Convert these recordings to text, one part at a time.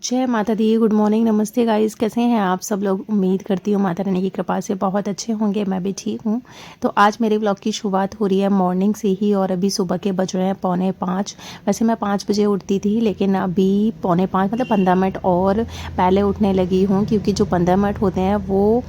जय माता दी, good morning, नमस्ते गाइस। कैसे हैं आप सब लोग? उम्मीद करती हूँ माता रानी की कृपा से बहुत अच्छे होंगे। मैं भी ठीक हूँ। तो आज मेरे व्लॉग की शुरुआत हो रही है मॉर्निंग से ही और अभी सुबह के बज रहे हैं 4:45। वैसे मैं 5 बजे उठती थी, लेकिन अभी 4:45 मतलब 15 मिनट और पहले उठने लगी हूँ, क्योंकि जो 15 मिनट होते हैं वो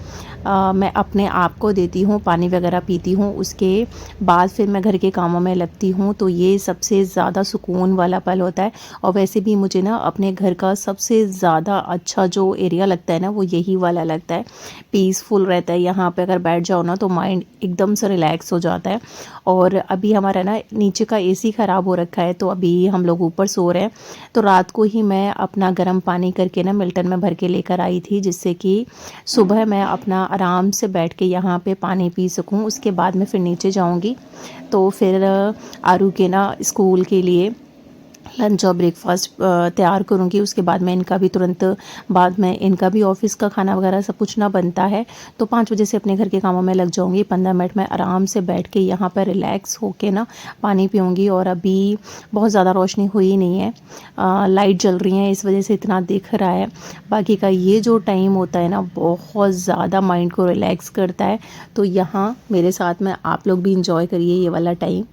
मैं अपने आप को देती हूँ, पानी वगैरह पीती हूँ, उसके बाद फिर मैं घर के कामों में लगती हूँ। तो ये सबसे ज़्यादा सुकून वाला पल होता है। और वैसे भी मुझे ना अपने घर का सबसे ज़्यादा अच्छा जो एरिया लगता है ना, वो यही वाला लगता है। पीसफुल रहता है, यहाँ पे अगर बैठ जाओ ना तो माइंड एकदम से रिलैक्स हो जाता है। और अभी हमारा ना नीचे का एसी ख़राब हो रखा है, तो अभी हम लोग ऊपर सो रहे हैं। तो रात को ही मैं अपना गर्म पानी करके ना मिल्टन में भर के लेकर आई थी, जिससे कि सुबह मैं अपना आराम से बैठ के यहाँ पे पानी पी सकूँ। उसके बाद मैं फिर नीचे जाऊँगी, तो फिर आरू के ना स्कूल के लिए लंच और ब्रेकफास्ट तैयार करूँगी। उसके बाद मैं इनका भी तुरंत बाद में इनका भी ऑफ़िस का खाना वगैरह सब कुछ ना बनता है। तो 5 बजे से अपने घर के कामों में लग जाऊँगी। 15 मिनट में आराम से बैठ के यहाँ पर रिलैक्स होके ना पानी पीऊँगी। और अभी बहुत ज़्यादा रोशनी हुई नहीं है, लाइट जल रही है, इस वजह से इतना दिख रहा है। बाकी का ये जो टाइम होता है ना, बहुत ज़्यादा माइंड को रिलैक्स करता है। तो यहाँ मेरे साथ में आप लोग भी इंजॉय करिए ये वाला टाइम।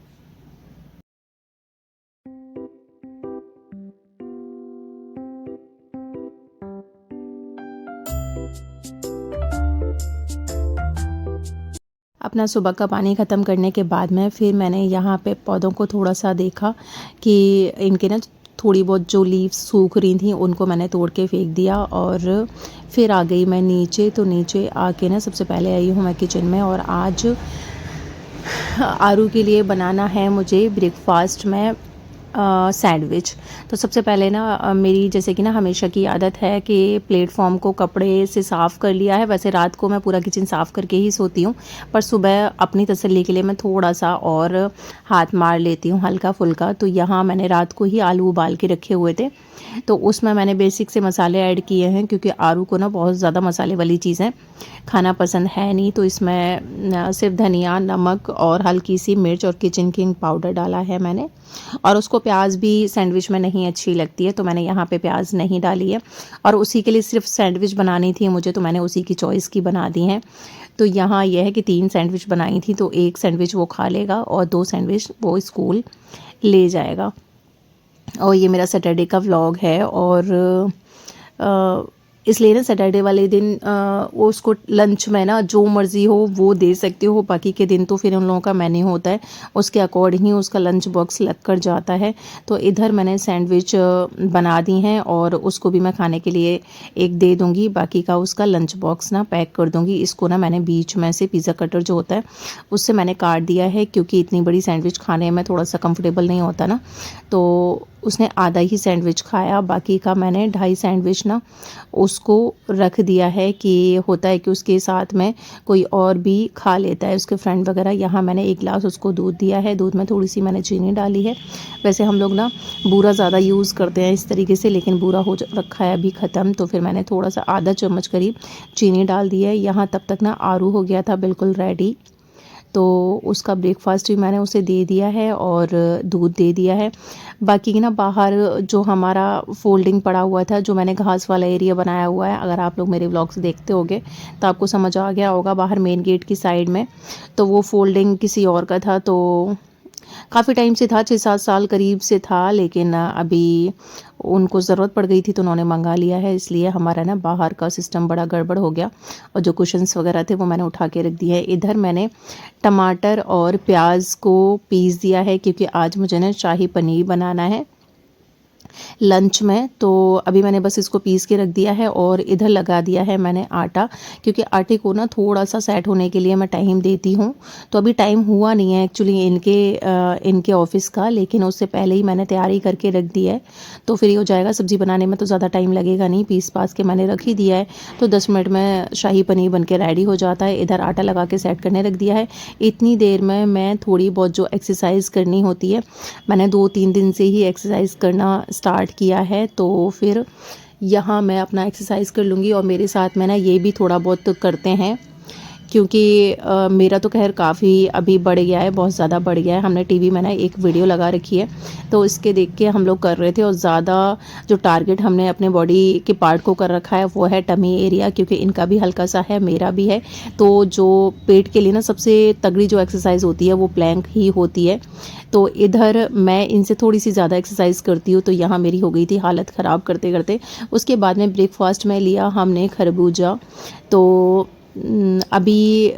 अपना सुबह का पानी ख़त्म करने के बाद में फिर मैंने यहाँ पे पौधों को थोड़ा सा देखा कि इनके ना थोड़ी बहुत जो लीव्स सूख रही थी उनको मैंने तोड़ के फेंक दिया। और फिर आ गई मैं नीचे। तो नीचे आके ना सबसे पहले आई हूँ मैं किचन में, और आज आरू के लिए बनाना है मुझे ब्रेकफास्ट में सैंडविच। तो सबसे पहले ना मेरी जैसे कि ना हमेशा की आदत है कि प्लेटफॉर्म को कपड़े से साफ़ कर लिया है। वैसे रात को मैं पूरा किचन साफ़ करके ही सोती हूँ, पर सुबह अपनी तसल्ली के लिए मैं थोड़ा सा और हाथ मार लेती हूँ हल्का फुल्का। तो यहाँ मैंने रात को ही आलू उबाल के रखे हुए थे, तो उसमें मैंने बेसिक से मसाले ऐड किए हैं, क्योंकि आरू को ना बहुत ज़्यादा मसाले वाली चीज़ें खाना पसंद है नहीं। तो इसमें सिर्फ धनिया, नमक और हल्की सी मिर्च और किचन किंग पाउडर डाला है मैंने। और उसको प्याज भी सैंडविच में नहीं अच्छी लगती है, तो मैंने यहाँ पे प्याज नहीं डाली है। और उसी के लिए सिर्फ सैंडविच बनानी थी मुझे, तो मैंने उसी की चॉइस की बना दी है। तो यहाँ यह है कि 3 सैंडविच बनाई थी, तो 1 सैंडविच वो खा लेगा और 2 सैंडविच वो स्कूल ले जाएगा। और ये मेरा सैटरडे का व्लॉग है। और इसलिए ना सैटरडे वाले दिन वो उसको लंच में ना जो मर्ज़ी हो वो दे सकते हो। बाकी के दिन तो फिर उन लोगों का मेन्यू होता है, उसके अकॉर्डिंग ही उसका लंच बॉक्स लग कर जाता है। तो इधर मैंने सैंडविच बना दी हैं और उसको भी मैं खाने के लिए एक दे दूँगी। बाकी का उसका लंच बॉक्स ना पैक कर दूँगी। इसको ना मैंने बीच में से पिज़्ज़ा कटर जो होता है उससे मैंने काट दिया है, क्योंकि इतनी बड़ी सैंडविच खाने में थोड़ा सा कंफर्टेबल नहीं होता ना। तो उसने आधा ही सैंडविच खाया, बाकी का मैंने 2.5 सैंडविच ना उसको रख दिया है। कि होता है कि उसके साथ में कोई और भी खा लेता है, उसके फ्रेंड वगैरह। यहाँ मैंने 1 गिलास उसको दूध दिया है, दूध में थोड़ी सी मैंने चीनी डाली है। वैसे हम लोग ना बूरा ज़्यादा यूज़ करते हैं इस तरीके से, लेकिन बूरा हो रखा है अभी ख़त्म, तो फिर मैंने थोड़ा सा आधा चम्मच करीब चीनी डाल दी है। यहाँ तब तक ना आरू हो गया था बिल्कुल रेडी, तो उसका ब्रेकफास्ट भी मैंने उसे दे दिया है और दूध दे दिया है। बाकी ना बाहर जो हमारा फोल्डिंग पड़ा हुआ था, जो मैंने घास वाला एरिया बनाया हुआ है, अगर आप लोग मेरे व्लॉग्स देखते होगे तो आपको समझ आ गया होगा, बाहर मेन गेट की साइड में। तो वो फोल्डिंग किसी और का था, तो काफ़ी टाइम से था, 6-7 साल करीब से था, लेकिन अभी उनको ज़रूरत पड़ गई थी तो उन्होंने मंगा लिया है। इसलिए हमारा ना बाहर का सिस्टम बड़ा गड़बड़ हो गया, और जो कुशन्स वगैरह थे वो मैंने उठा के रख दिए है। इधर मैंने टमाटर और प्याज को पीस दिया है, क्योंकि आज मुझे ना शाही पनीर बनाना है। लंच में। तो अभी मैंने बस इसको पीस के रख दिया है और इधर लगा दिया है मैंने आटा, क्योंकि आटे को ना थोड़ा-सा सेट होने के लिए मैं टाइम देती हूँ। तो अभी टाइम हुआ नहीं है एक्चुअली इनके ऑफ़िस का, लेकिन उससे पहले ही मैंने तैयारी करके रख दी है, तो फिर ये हो जाएगा। सब्ज़ी बनाने में तो ज़्यादा टाइम लगेगा नहीं, पीस-पास के मैंने रख ही दिया है, तो 10 मिनट में शाही पनीर बन के रेडी हो जाता है। इधर आटा लगा के सेट करने रख दिया है। इतनी देर में मैं थोड़ी बहुत जो एक्सरसाइज़ करनी होती है, मैंने 2-3 दिन से ही एक्सरसाइज़ करना स्टार्ट किया है, तो फिर यहाँ मैं अपना एक्सरसाइज़ कर लूँगी और मेरे साथ में ना ये भी थोड़ा बहुत करते हैं, क्योंकि मेरा तो खैर काफ़ी अभी बढ़ गया है, बहुत ज़्यादा बढ़ गया है। हमने टीवी में ना एक वीडियो लगा रखी है, तो इसके देख के हम लोग कर रहे थे, और ज़्यादा जो टारगेट हमने अपने बॉडी के पार्ट को कर रखा है वो है टमी एरिया, क्योंकि इनका भी हल्का सा है, मेरा भी है। तो जो पेट के लिए ना सबसे तगड़ी जो एक्सरसाइज होती है वो प्लैंक ही होती है। तो इधर मैं इनसे थोड़ी सी ज़्यादा एक्सरसाइज करती हूँ, तो यहाँ मेरी हो गई थी हालत ख़राब करते करते। उसके बाद में ब्रेकफास्ट में लिया हमने खरबूजा। तो अभी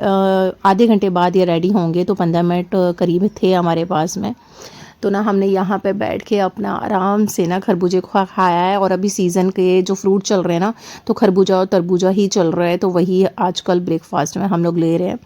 आधे घंटे बाद ये रेडी होंगे, तो 15 मिनट करीब थे हमारे पास में। तो ना हमने यहाँ पे बैठ के अपना आराम से ना खरबूजे को खाया है। और अभी सीज़न के जो फ्रूट चल रहे हैं ना, तो खरबूजा और तरबूजा ही चल रहा है, तो वही आजकल ब्रेकफास्ट में हम लोग ले रहे हैं।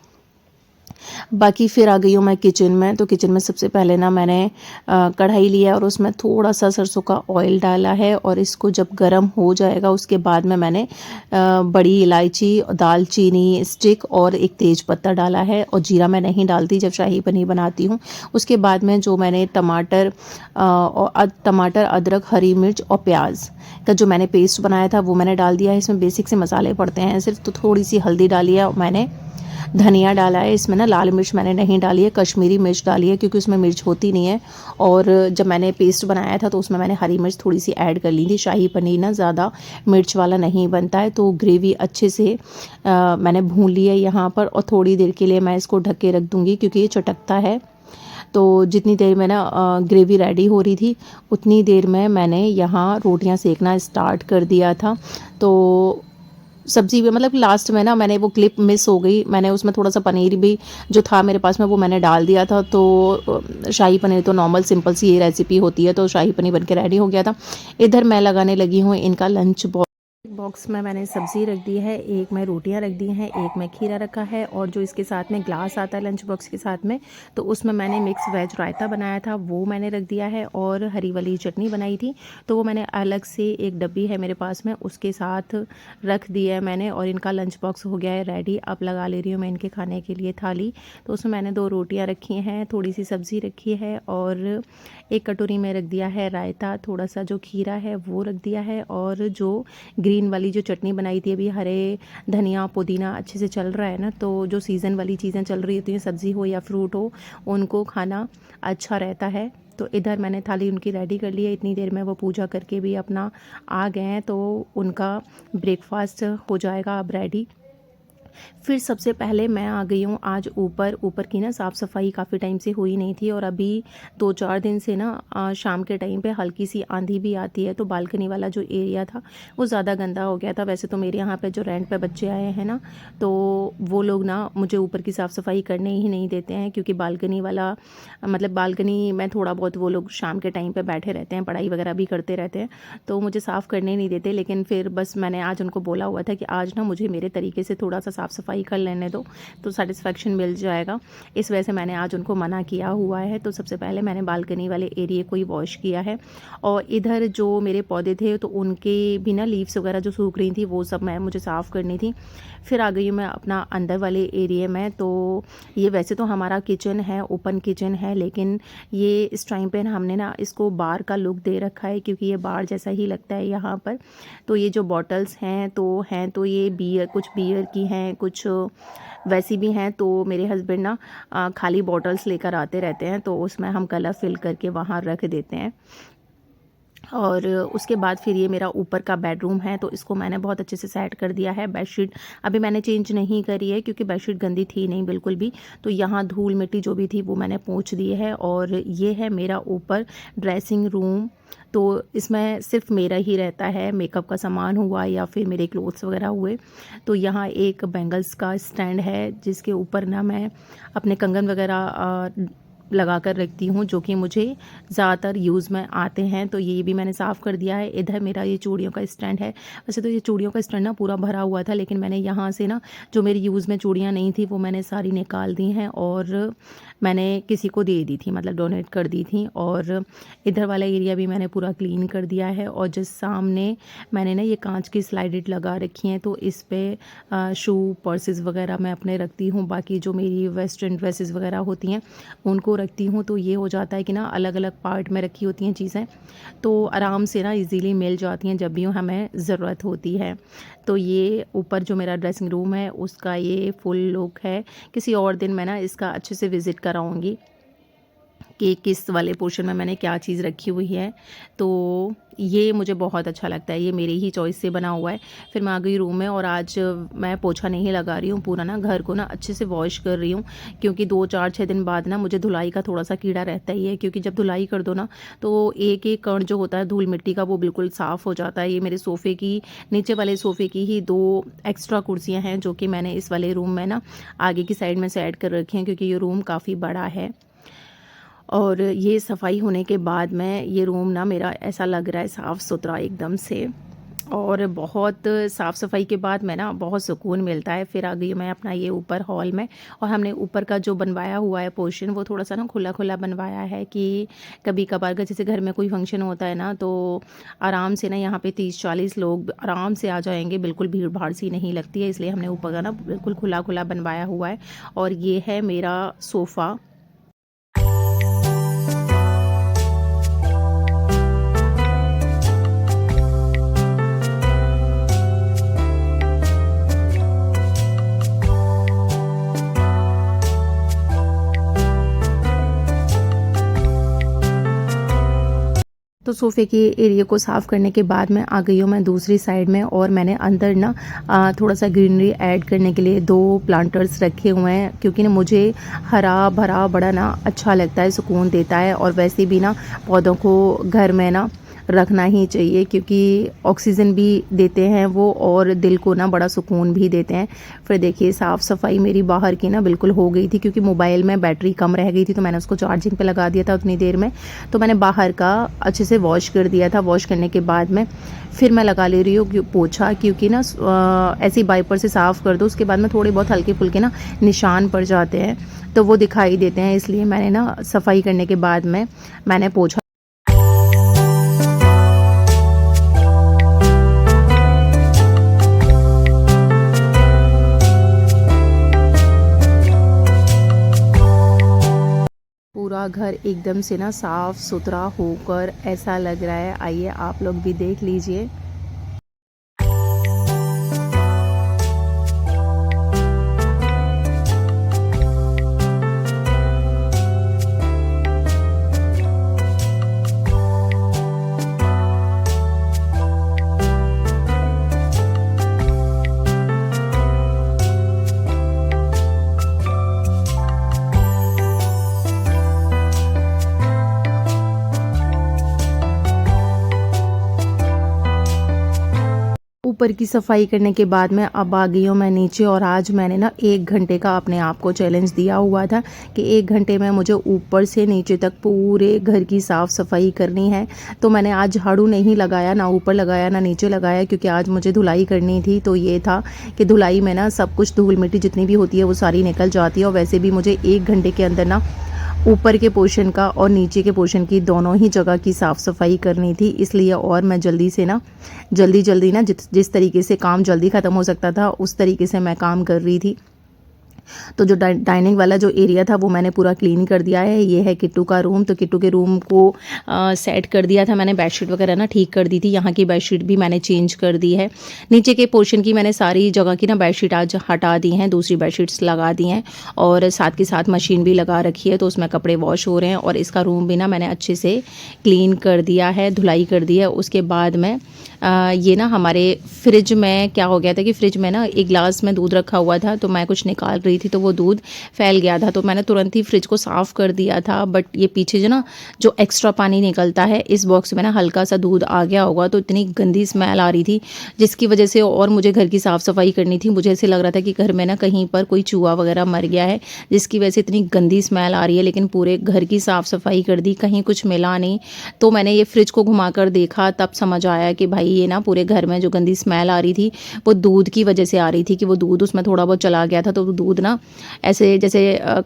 बाकी फिर आ गई हूँ मैं किचन में। तो किचन में सबसे पहले ना मैंने कढ़ाई लिया और उसमें थोड़ा सा सरसों का ऑयल डाला है, और इसको जब गर्म हो जाएगा उसके बाद में मैंने बड़ी इलायची, दालचीनी स्टिक और एक तेज पत्ता डाला है। और जीरा मैं नहीं डालती जब शाही पनीर बनाती हूँ। उसके बाद में जो मैंने टमाटर, अदरक, हरी मिर्च और प्याज का जो मैंने पेस्ट बनाया था वो मैंने डाल दिया है। इसमें बेसिक से मसाले पड़ते हैं सिर्फ, तो थोड़ी सी हल्दी डाली है मैंने, धनिया डाला है इसमें ना, लाल मिर्च मैंने नहीं डाली है, कश्मीरी मिर्च डाली है क्योंकि उसमें मिर्च होती नहीं है। और जब मैंने पेस्ट बनाया था तो उसमें मैंने हरी मिर्च थोड़ी सी ऐड कर ली थी। शाही पनीर ना ज़्यादा मिर्च वाला नहीं बनता है, तो ग्रेवी अच्छे से मैंने भून ली है यहाँ पर। और थोड़ी देर के लिए मैं इसको ढक के रख दूँगी क्योंकि ये चटकता है। तो जितनी देर में ना ग्रेवी रेडी हो रही थी, उतनी देर में मैंने यहाँ रोटियाँ सेकना स्टार्ट कर दिया था। तो सब्ज़ी भी मतलब लास्ट में ना मैंने वो क्लिप मिस हो गई, मैंने उसमें थोड़ा-सा पनीर भी जो था मेरे पास में वो मैंने डाल दिया था। तो शाही पनीर तो नॉर्मल सिंपल सी ये रेसिपी होती है, तो शाही पनीर बन के रेडी हो गया था। इधर मैं लगाने लगी हूँ इनका लंच बॉक्स में मैंने सब्ज़ी रख दी है, एक में रोटियां रख दी हैं, एक में खीरा रखा है, और जो इसके साथ में ग्लास आता है लंच बॉक्स के साथ में, तो उसमें मैंने मिक्स वेज रायता बनाया था वो मैंने रख दिया है। और हरी वाली चटनी बनाई थी तो वो मैंने अलग से एक डब्बी है मेरे पास में उसके साथ रख दिया है मैंने। और इनका लंच बॉक्स हो गया है रेडी। अब लगा ले रही हूँ मैं इनके खाने के लिए थाली। तो उसमें मैंने 2 रोटियाँ रखी हैं, थोड़ी सी सब्ज़ी रखी है, और एक कटोरी में रख दिया है रायता, थोड़ा सा जो खीरा है वो रख दिया है, और जो ग्रीन वाली जो चटनी बनाई थी, अभी हरे धनिया पुदीना अच्छे से चल रहा है ना, तो जो सीज़न वाली चीज़ें चल रही होती हैं, सब्ज़ी हो या फ्रूट हो, उनको खाना अच्छा रहता है। तो इधर मैंने थाली उनकी रेडी कर ली है। इतनी देर में वो पूजा करके भी अपना आ गए हैं, तो उनका ब्रेकफास्ट हो जाएगा अब रेडी। फिर सबसे पहले मैं आ गई हूँ आज ऊपर की ना साफ़ सफाई काफ़ी टाइम से हुई नहीं थी, और अभी 2-4 दिन से ना शाम के टाइम पे हल्की सी आंधी भी आती है, तो बालकनी वाला जो एरिया था वो ज़्यादा गंदा हो गया था। वैसे तो मेरे यहाँ पे जो रेंट पे बच्चे आए हैं ना, तो वो लोग ना मुझे ऊपर की साफ़ सफाई करने ही नहीं देते हैं, क्योंकि बालकनी वाला मतलब बालकनी में थोड़ा बहुत वो लोग शाम के टाइम पर बैठे रहते हैं, पढ़ाई वगैरह भी करते रहते हैं, तो मुझे साफ़ करने नहीं देते। लेकिन फिर बस मैंने आज उनको बोला हुआ था कि आज ना मुझे मेरे तरीके से थोड़ा सा साफ़ सफाई कर लेने दो, तो सेटिस्फेक्शन मिल जाएगा। इस वजह से मैंने आज उनको मना किया हुआ है। तो सबसे पहले मैंने बालकनी वाले एरिया को ही वॉश किया है, और इधर जो मेरे पौधे थे तो उनके भी ना लीव्स वगैरह जो सूख रही थी वो सब मुझे साफ़ करनी थी। फिर आ गई मैं अपना अंदर वाले एरिया में। तो ये वैसे तो हमारा किचन है, ओपन किचन है, लेकिन ये इस टाइम पे हमने ना इसको बार का लुक दे रखा है, क्योंकि ये बार जैसा ही लगता है यहाँ पर। तो ये जो बॉटल्स हैं तो ये बियर, कुछ बियर की हैं, कुछ वैसी भी हैं। तो मेरे हस्बैंड ना खाली बॉटल्स लेकर आते रहते हैं, तो उसमें हम कलर फिल करके वहाँ रख देते हैं। और उसके बाद फिर ये मेरा ऊपर का बेडरूम है, तो इसको मैंने बहुत अच्छे से सेट कर दिया है। बेडशीट अभी मैंने चेंज नहीं करी है, क्योंकि बेडशीट गंदी थी नहीं बिल्कुल भी, तो यहाँ धूल मिट्टी जो भी थी वो मैंने पोंछ दी है। और ये है मेरा ऊपर ड्रेसिंग रूम। तो इसमें सिर्फ मेरा ही रहता है, मेकअप का सामान हुआ या फिर मेरे क्लोथ्स वगैरह हुए। तो यहाँ एक बैंगल्स का स्टैंड है जिसके ऊपर ना मैं अपने कंगन वगैरह लगा कर रखती हूँ जो कि मुझे ज़्यादातर यूज़ में आते हैं। तो ये भी मैंने साफ़ कर दिया है। इधर मेरा ये चूड़ियों का स्टैंड है। वैसे तो ये चूड़ियों का स्टैंड ना पूरा भरा हुआ था, लेकिन मैंने यहाँ से ना जो मेरी यूज़ में चूड़ियाँ नहीं थी वो मैंने सारी निकाल दी हैं और मैंने किसी को दे दी थी, मतलब डोनेट कर दी थी। और इधर वाला एरिया भी मैंने पूरा क्लीन कर दिया है। और जिस सामने मैंने ना ये कांच की स्लाइडेड लगा रखी हैं, तो इस पे शू पर्सेस वगैरह मैं अपने रखती हूँ। बाकी जो मेरी वेस्टर्न ड्रेसेस वगैरह होती हैं उनको रखती हूँ। तो ये हो जाता है कि ना अलग अलग पार्ट में रखी होती हैं चीज़ें, तो आराम से ना इजीली मिल जाती हैं जब भी हमें ज़रूरत होती है। तो ये ऊपर जो मेरा ड्रेसिंग रूम है उसका ये फुल लुक है। किसी और दिन मैं ना इसका अच्छे से विज़िट कराऊंगी कि किस वाले पोर्शन में मैंने क्या चीज़ रखी हुई है। तो ये मुझे बहुत अच्छा लगता है, ये मेरी ही चॉइस से बना हुआ है। फिर मैं आ गई रूम में और आज मैं पोछा नहीं लगा रही हूँ, पूरा ना घर को ना अच्छे से वॉश कर रही हूँ, क्योंकि 2-4-6 दिन बाद ना मुझे धुलाई का थोड़ा सा कीड़ा रहता ही है। क्योंकि जब धुलाई कर दो ना तो एक एक कण जो होता है धूल मिट्टी का वो बिल्कुल साफ़ हो जाता है। ये मेरे सोफ़े की, नीचे वाले सोफ़े की ही 2 एक्स्ट्रा कुर्सियाँ हैं जो कि मैंने इस वाले रूम में ना आगे की साइड में से ऐड कर रखी हैं, क्योंकि ये रूम काफ़ी बड़ा है। और ये सफाई होने के बाद में ये रूम ना मेरा ऐसा लग रहा है साफ़ सुथरा एकदम से। और बहुत साफ़ सफाई के बाद में ना बहुत सुकून मिलता है। फिर आ गई मैं अपना ये ऊपर हॉल में, और हमने ऊपर का जो बनवाया हुआ है पोर्शन वो थोड़ा सा ना खुला खुला बनवाया है कि कभी कभार का जैसे घर में कोई फंक्शन होता है ना तो आराम से ना यहाँ पे 30-40 लोग आराम से आ जाएंगे, बिल्कुल भीड़ भाड़ सी नहीं लगती है। इसलिए हमने ऊपर का ना बिल्कुल खुला खुला बनवाया हुआ है। और ये है मेरा सोफ़ा। तो सोफ़े के एरिया को साफ़ करने के बाद मैं आ गई हूँ मैं दूसरी साइड में, और मैंने अंदर ना थोड़ा सा ग्रीनरी ऐड करने के लिए 2 प्लांटर्स रखे हुए हैं, क्योंकि ना मुझे हरा भरा बड़ा ना अच्छा लगता है, सुकून देता है। और वैसे भी ना पौधों को घर में ना रखना ही चाहिए, क्योंकि ऑक्सीजन भी देते हैं वो और दिल को ना बड़ा सुकून भी देते हैं। फिर देखिए साफ़ सफाई मेरी बाहर की ना बिल्कुल हो गई थी, क्योंकि मोबाइल में बैटरी कम रह गई थी तो मैंने उसको चार्जिंग पे लगा दिया था उतनी देर में। तो मैंने बाहर का अच्छे से वॉश कर दिया था। वॉश करने के बाद में फिर मैं लगा ले रही हूँ पोछा, क्योंकि ना ऐसी वाइपर से साफ़ कर दो उसके बाद में थोड़े बहुत हल्के फुल्के ना निशान पड़ जाते हैं तो वो दिखाई देते हैं। इसलिए मैंने ना सफाई करने के बाद में मैंने पोछा पूरा घर एकदम से ना साफ सुथरा होकर ऐसा लग रहा है। आइए आप लोग भी देख लीजिए। ऊपर की सफाई करने के बाद में अब आ गई हूँ मैं नीचे, और आज मैंने ना 1 घंटे का अपने आप को चैलेंज दिया हुआ था कि 1 घंटे में मुझे ऊपर से नीचे तक पूरे घर की साफ़ सफाई करनी है। तो मैंने आज झाड़ू नहीं लगाया, ना ऊपर लगाया ना नीचे लगाया, क्योंकि आज मुझे धुलाई करनी थी। तो ये था कि धुलाई में ना सब कुछ धूल मिट्टी जितनी भी होती है वो सारी निकल जाती है। और वैसे भी मुझे 1 घंटे के अंदर ना ऊपर के पोर्शन का और नीचे के पोर्शन की दोनों ही जगह की साफ़ सफाई करनी थी। इसलिए और मैं जल्दी ना जिस तरीके से काम जल्दी ख़त्म हो सकता था उस तरीके से मैं काम कर रही थी। तो जो डाइनिंग वाला जो एरिया था वो मैंने पूरा क्लीन कर दिया है। ये है किट्टू का रूम। तो किट्टू के रूम को सेट कर दिया था मैंने, बेडशीट वगैरह ना ठीक कर दी थी। यहाँ की बेडशीट भी मैंने चेंज कर दी है। नीचे के पोर्शन की मैंने सारी जगह की ना बेडशीट आज हटा दी हैं, दूसरी बेडशीट्स लगा दी हैं, और साथ के साथ मशीन भी लगा रखी है तो उसमें कपड़े वॉश हो रहे हैं। और इसका रूम भी ना मैंने अच्छे से क्लीन कर दिया है, धुलाई कर दी है। उसके बाद में ये ना हमारे फ्रिज में क्या हो गया था कि फ्रिज में ना एक गिलास में दूध रखा हुआ था, तो मैं कुछ निकाल रही रही थी तो वो दूध फैल गया था। तो मैंने तुरंत ही फ्रिज को साफ़ कर दिया था, बट ये पीछे जो ना जो एक्स्ट्रा पानी निकलता है इस बॉक्स में ना हल्का सा दूध आ गया होगा, तो इतनी गंदी स्मेल आ रही थी जिसकी वजह से और मुझे घर की साफ़ सफाई करनी थी। मुझे ऐसे लग रहा था कि घर में ना कहीं पर कोई चूहा वगैरह मर गया है जिसकी वजह से इतनी गंदी स्मेल आ रही है। लेकिन पूरे घर की साफ़ सफाई कर दी, कहीं कुछ मिला नहीं। तो मैंने ये फ्रिज को घुमाकर देखा, तब समझ आया कि भाई ये ना पूरे घर में जो गंदी स्मेल आ रही थी वो दूध की वजह से आ रही थी, कि वो दूध उसमें थोड़ा बहुत चला गया था। तो वो दूध ना ऐसे जैसे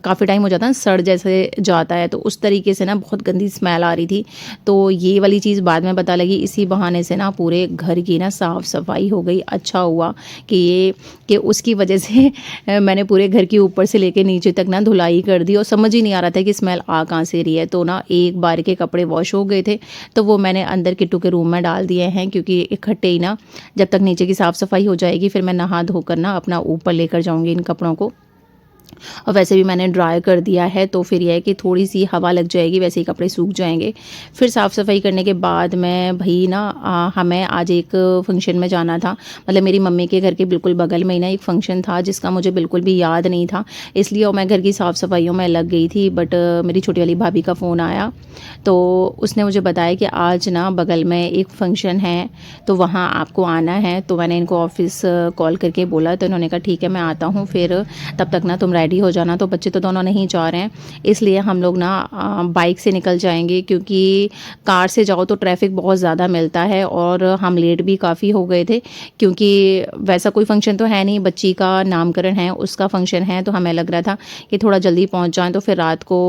काफ़ी टाइम हो जाता है सड़ जैसे जाता है, तो उस तरीके से ना बहुत गंदी स्मेल आ रही थी। तो ये वाली चीज़ बाद में पता लगी, इसी बहाने से ना पूरे घर की ना साफ़ सफाई हो गई। अच्छा हुआ कि उसकी वजह से मैंने पूरे घर की ऊपर से लेके नीचे तक ना धुलाई कर दी, और समझ ही नहीं आ रहा था कि स्मेल आ कहाँ से रही है। तो ना एक बार के कपड़े वॉश हो गए थे तो वो मैंने अंदर किट्टू के रूम में डाल दिए हैं, क्योंकि इकट्ठे ही ना जब तक नीचे की साफ़ सफाई हो जाएगी फिर मैं नहा धोकर ना अपना ऊपर लेकर जाऊँगी इन कपड़ों को। और वैसे भी मैंने ड्राई कर दिया है, तो फिर यह है कि थोड़ी सी हवा लग जाएगी, वैसे ही कपड़े सूख जाएंगे। फिर साफ़ सफाई करने के बाद मैं भाई ना हमें आज एक फंक्शन में जाना था। मतलब मेरी मम्मी के घर के बिल्कुल बगल में ही ना एक फ़ंक्शन था जिसका मुझे बिल्कुल भी याद नहीं था, इसलिए और मैं घर की साफ़ सफाइयों में लग गई थी। बट मेरी छोटी वाली भाभी का फ़ोन आया तो उसने मुझे बताया कि आज ना बगल में एक फ़ंक्शन है तो वहाँ आपको आना है। तो मैंने इनको ऑफ़िस कॉल करके बोला, तो इन्होंने कहा ठीक है मैं आता हूँ, फिर तब तक ना तुम रेडी हो जाना। तो बच्चे तो दोनों नहीं जा रहे हैं, इसलिए हम लोग ना बाइक से निकल जाएंगे, क्योंकि कार से जाओ तो ट्रैफिक बहुत ज़्यादा मिलता है और हम लेट भी काफ़ी हो गए थे। क्योंकि वैसा कोई फंक्शन तो है नहीं, बच्ची का नामकरण है उसका फंक्शन है, तो हमें लग रहा था कि थोड़ा जल्दी पहुंच जाएं, तो फिर रात को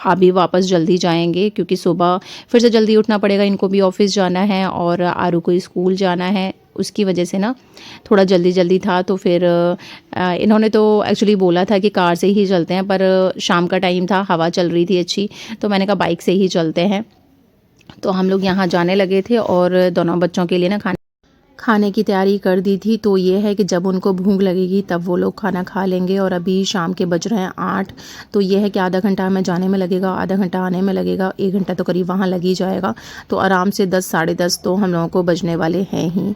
अभी वापस जल्दी जाएंगे, क्योंकि सुबह फिर से जल्दी उठना पड़ेगा, इनको भी ऑफिस जाना है और आरू को स्कूल जाना है। उसकी वजह से ना थोड़ा जल्दी जल्दी था। तो फिर इन्होंने तो एक्चुअली बोला था कि कार से ही चलते हैं, पर शाम का टाइम था, हवा चल रही थी अच्छी, तो मैंने कहा बाइक से ही चलते हैं। तो हम लोग यहाँ जाने लगे थे और दोनों बच्चों के लिए ना खाने की तैयारी कर दी थी। तो ये है कि जब उनको भूख लगेगी तब वो लोग खाना खा लेंगे। और अभी शाम के बज रहे हैं 8, तो ये है कि आधा घंटा हमें जाने में लगेगा, आधा घंटा आने में लगेगा, 1 घंटा तो करीब वहाँ लग ही जाएगा। तो आराम से 10 साढ़े 10 तो हम लोगों को बजने वाले हैं ही।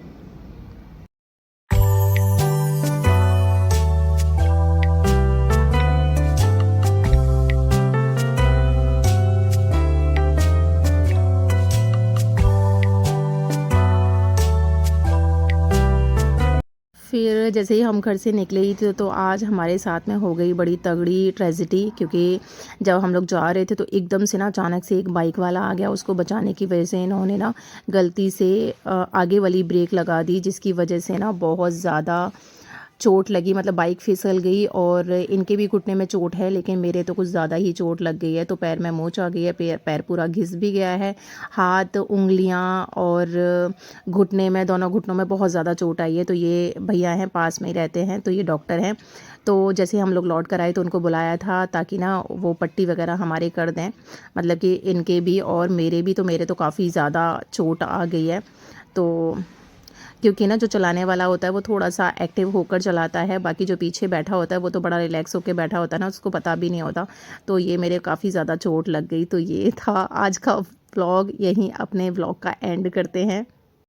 फिर जैसे ही हम घर से निकले ही थे तो आज हमारे साथ में हो गई बड़ी तगड़ी ट्रेजिडी, क्योंकि जब हम लोग जा रहे थे तो एकदम से ना अचानक से एक बाइक वाला आ गया। उसको बचाने की वजह से इन्होंने ना गलती से आगे वाली ब्रेक लगा दी, जिसकी वजह से ना बहुत ज़्यादा चोट लगी। मतलब बाइक फिसल गई और इनके भी घुटने में चोट है, लेकिन मेरे तो कुछ ज़्यादा ही चोट लग गई है। तो पैर में मोच आ गई है, पैर पूरा घिस भी गया है, हाथ उंगलियां और घुटने में, दोनों घुटनों में बहुत ज़्यादा चोट आई है। तो ये भैया हैं पास में ही रहते हैं, तो ये डॉक्टर हैं। तो जैसे हम लोग लौट कर आए तो उनको बुलाया था ताकि ना वो पट्टी वगैरह हमारे कर दें, मतलब कि इनके भी और मेरे भी। तो मेरे तो काफ़ी ज़्यादा चोट आ गई है। तो क्योंकि ना जो चलाने वाला होता है वो थोड़ा सा एक्टिव होकर चलाता है, बाकी जो पीछे बैठा होता है वो तो बड़ा रिलैक्स होकर बैठा होता है ना, उसको पता भी नहीं होता। तो ये मेरे काफ़ी ज़्यादा चोट लग गई। तो ये था आज का व्लॉग, यहीं अपने व्लॉग का एंड करते हैं।